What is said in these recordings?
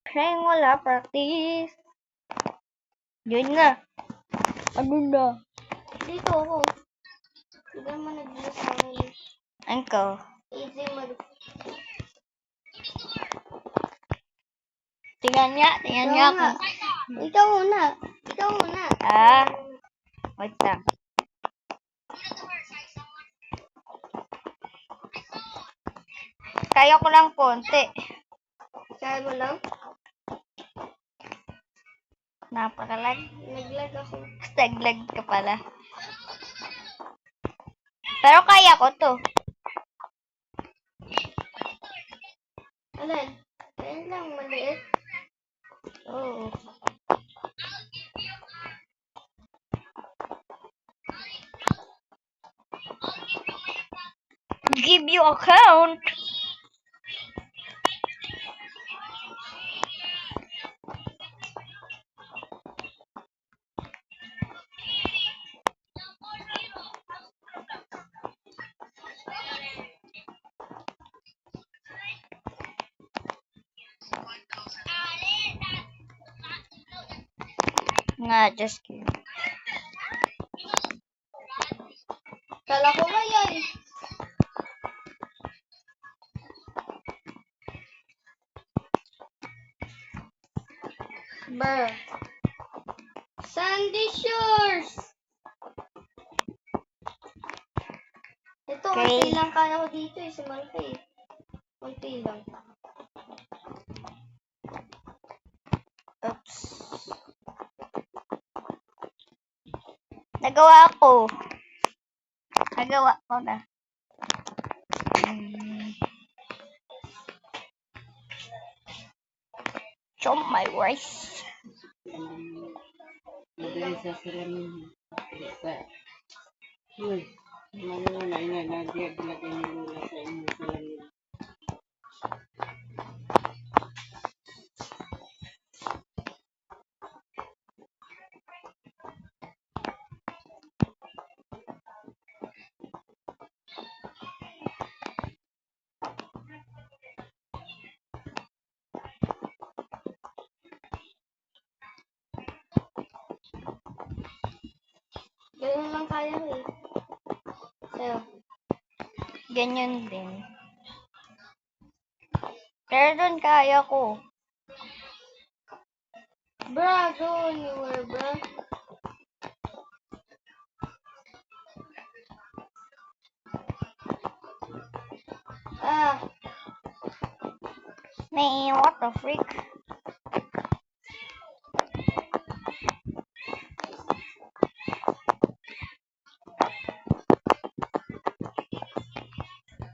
Sayang wala practice. Yun na. Ano na? Dito ako. Hindi naman nag-bless sa akin. Angko. Easy mag... Tingnan niya ako. Ikaw muna. Wait lang. Kaya ko lang konti. Kaya mo lang? Napakalag. Naglag ako. Naglag ka pala. Pero kaya ko to. Alin? Ayun lang, maliit. Oo. Give you a count. Nga, just kidding. Kala ko ba yan? Brr. Sandy Shores! Ito, Okay. konti lang kaya ko dito eh, si Malka eh. Konti lang. Oops. Nagawa ko na. Show my rice. Madali sa salamin. Uy, ano na inalagay bilagay ni Lola sa inyong salamin. Ganyan lang kaya ko eh. Sa'yo. Ganyan din. Pero doon kaya ko. Bra, go anywhere, bra. Nee, what the freak?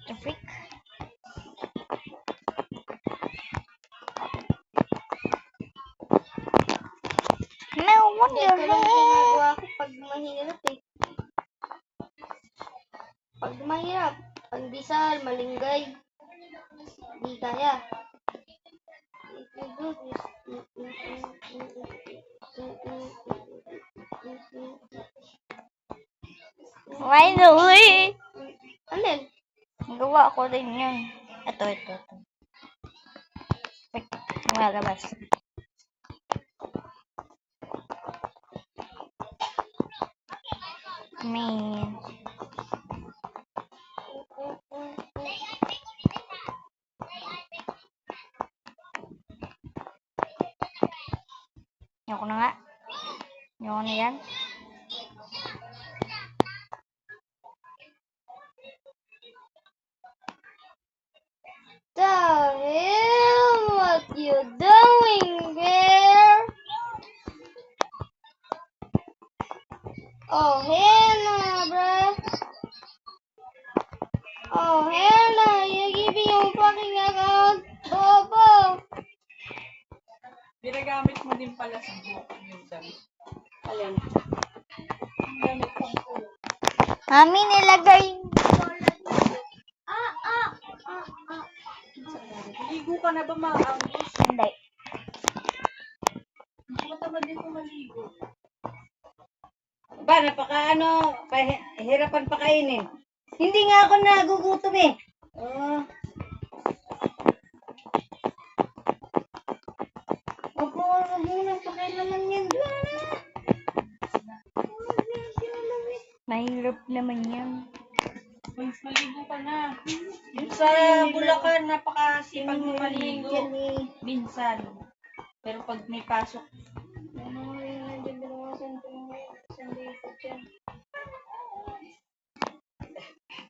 The freak? No wonder. Ito lang ginagawa ko pag mahirap eh. Pag mahirap, pandesal, malinggay. Di kaya. If you do this, Finally! alin? Gawa ko din yun. Ito. Wait, lumalabas. Man. Ayoko na nga. Ayoko na yan. The hell? What you doing there? Oh hell no, bruh. Oh hell no, you give me your fucking account, Bobo. Ginagamit mo din pala sa buhok yung damit. Alin? Ang damit pang buhok. Mami, nilagay. Ligo ka na ba mga Angus? Hindi. Matamad din ko maligo. Ba, hirapan pakainin. Hindi nga ako nagugutom eh. Oh. Wag mo nang pakialaman yan. Mahirap naman yan. Uy, maligo ka na. Yung sa Bulacan, napakasipag mo maligo. Minsan. Pero pag may pasok,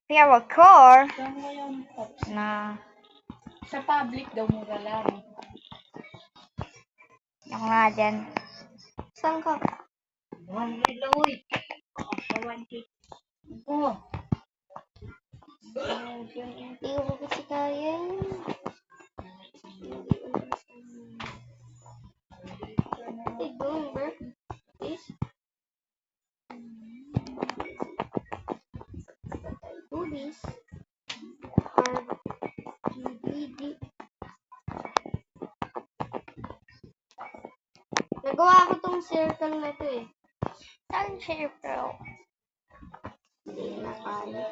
We have a car saan mo yung na sa public daw mura lang. ako nga dyan. Saan ka? 100 lang, uy. Sa 1K. Oo. Hindi ko pa kasi kaya. Hey, going, bro. Please. Do this. Hard. GBD. Nagawa ko tong circle na to eh. Saan siya, bro? Hindi na kaya.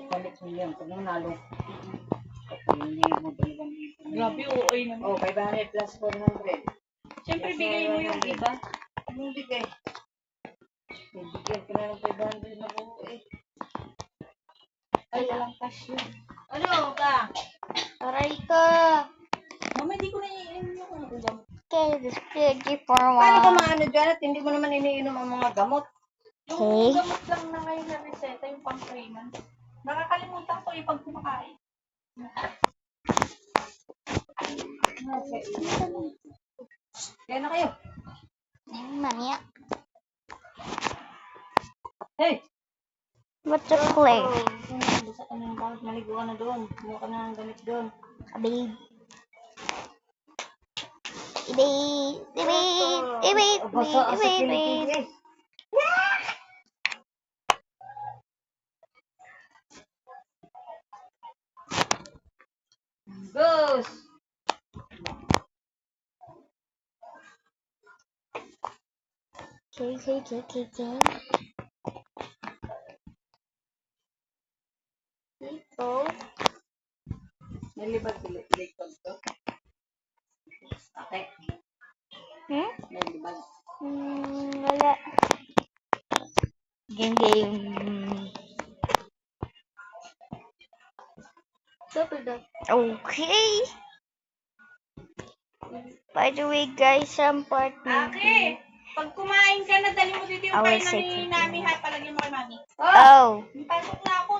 Balik mo yan. Pag nanalo. Hindi mo talagang grabe, OA naman. Oh, 500 plus 400. Siyempre, bigay mo yung iba. Anong bigay? Bigyan ko na ng 500 na buo eh. Ay, walang cash yun. Ano ka? Aray ka! Mama, hindi ko na iinom yung ulam. Okay, this piggy for Paano ka one. maano dyan at hindi mo naman iniinom ang mga gamot? Okay. Yung gamot lang na ngayon na reseta, yung pang-creaman. Nakakalimutan ko yung pag kumakain. Kaya na kayo. Mania. Hey! What's the play? Bisa ka na ng bawat, maligo ka na doon. Kumuha ka na ng damit doon. Abig. Ibig. Ibig. Ibig. Basa sa Ibig. kilikili Ibig. eh. Goes! Okay. Dito. Nilibag to. Okay. Hmm? Nilibag. Wala. Game. Super dog. Okay. By the way, guys, some part Ate, pag kumain ka na, dali mo dito I yung will kain say ni something. Nami ha. Palagyan mo kay Mami. Oh. Pasok na ako.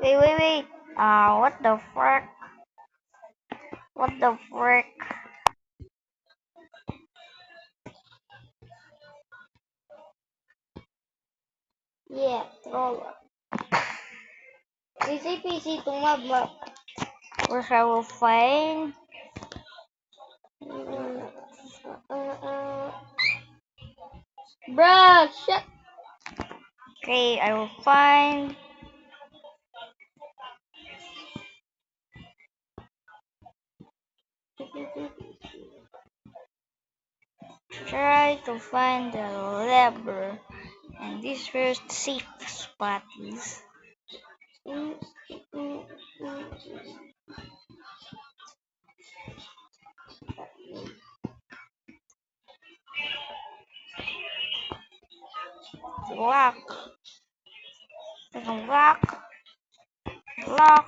Wait. What the frick? What the frick? Yeah, troll. PC tumaba. Where I will find. Bruh, shut. Okay, I will find. Try to find the lever. And this first safe spot is. Lock. Lock.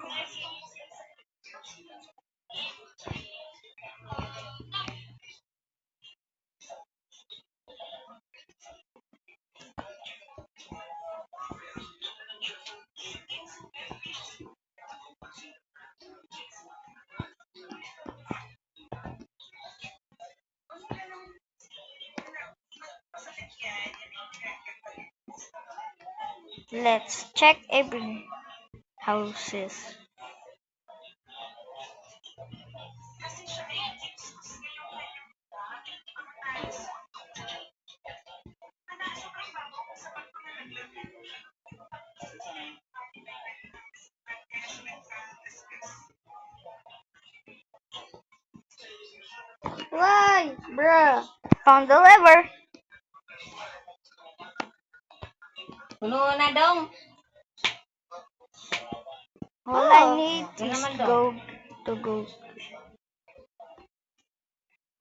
Let's check every houses. Why? Bruh. Found the lever. Puno na dong. All I need is go to go.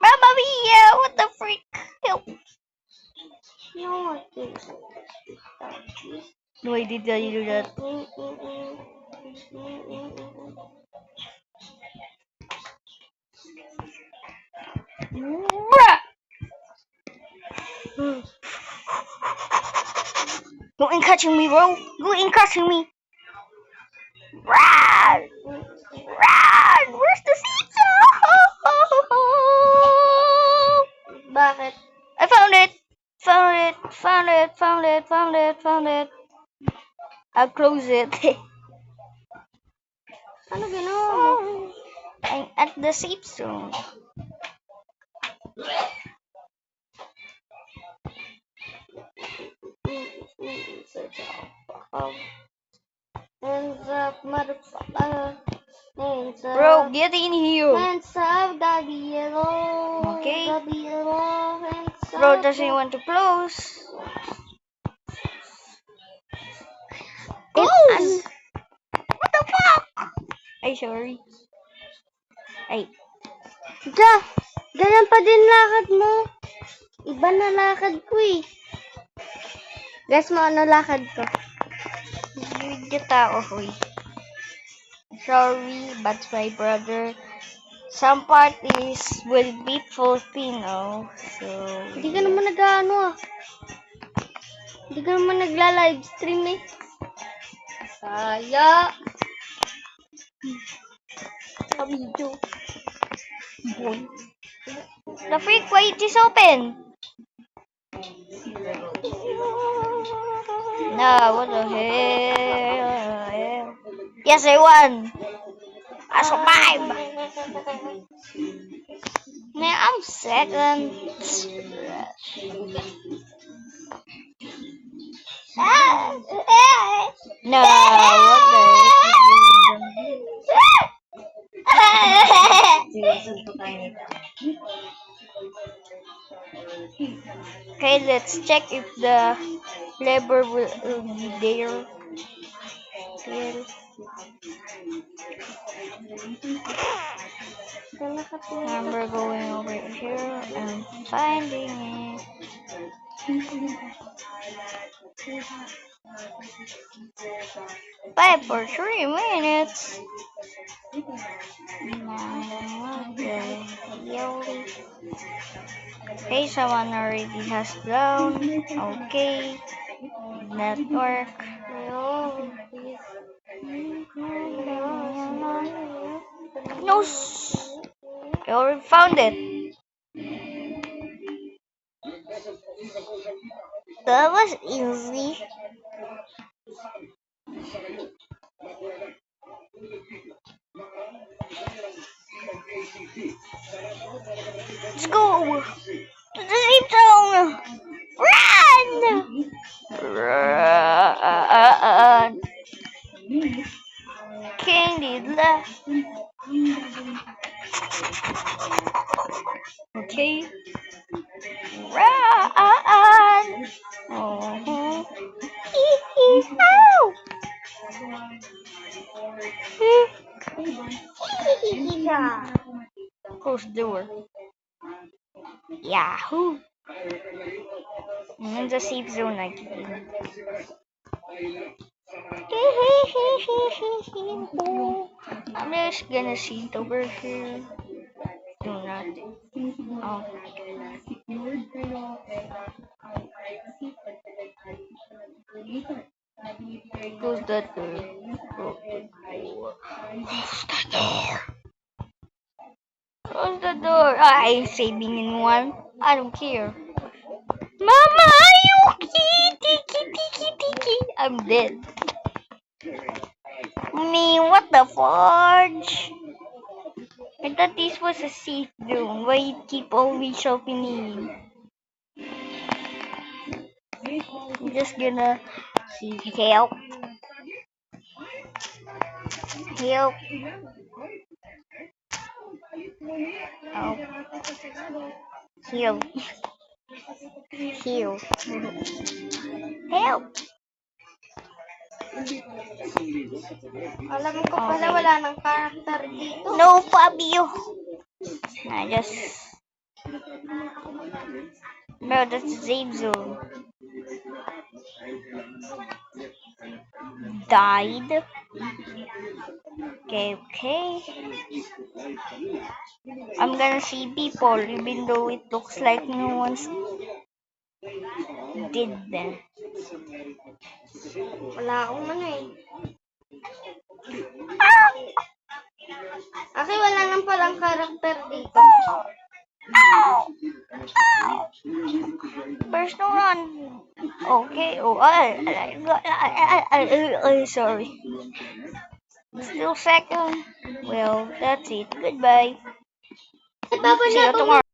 Mamma mia! What the freak? Help! No, what is Why did I do that? Bruh! You ain't catching me, bro. You ain't catching me. Run! Run! Where's the seat? Bakit? I found it. Found it. Found it. Found it. Found it. Found it. I'll close it. Ano ginawa mo? I'm at the safe zone. Hands up, motherfucker. Hands up. Bro, get in here. Hands up, Gabrielo. Okay. Gabrielo, hands up. Bro doesn't want to close. Close! What the fuck? Ay, sorry. Ay. Ja, ganyan pa din lakad mo. Iba na lakad ko eh. Guess mo ano lakad ko? You tao, hoy. Sorry, but my brother. Some parties will be Filipino, so... Hindi ka naman nag-ano ah. Hindi ka naman nagla-livestream eh. Saya. Sa video. Boy. The freak, why it is open? No, what the hell? Yes, I won. I survived. Man, I'm second. No, what the heck? Okay, let's check if the lever will be there. Still. Remember going over here and finding it. 5 for 3 minutes. Okay, someone already has down. Okay. Did not work. No. I already found it. That was easy. Let's go to the safe zone. Run! Run! Candy left. Okay. Run! Oh. Close the door. Yahoo! I'm in the safe zone again. I'm just gonna sit over here. Do nothing. Oh. Close that door. Close the door. Close the door. I'm saving in one. I don't care. Mama, you kitty. I'm dead. Me, what the fudge? I thought this was a safe zone. Why you keep always opening? I'm just gonna see help. Help. Oh. Heal. Heal. Help! Alam ko pala wala nang karakter dito. No, Fabio. I just... Bro, that's the save zone. Died. Okay. I'm gonna see people even though it looks like no one's did there. Wala akong ano eh. Ah! Aki, wala nang palang karakter dito. First no run. Okay. Oh, sorry. Still second. Well, that's it. Goodbye. Babalik See you tomorrow.